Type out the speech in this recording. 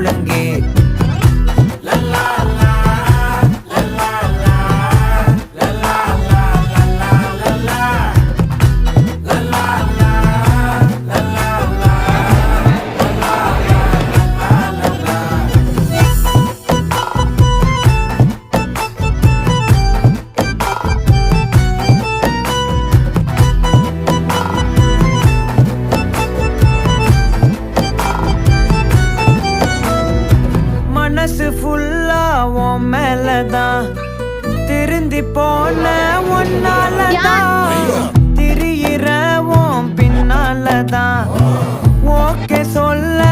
ஒழுங்கே மனசு ஃபுல்லா உன் மேலதான் திருந்தி போன ஒன்னாலதான் திரியிற உன் பின்னாலதான் ஓகே சொல்ல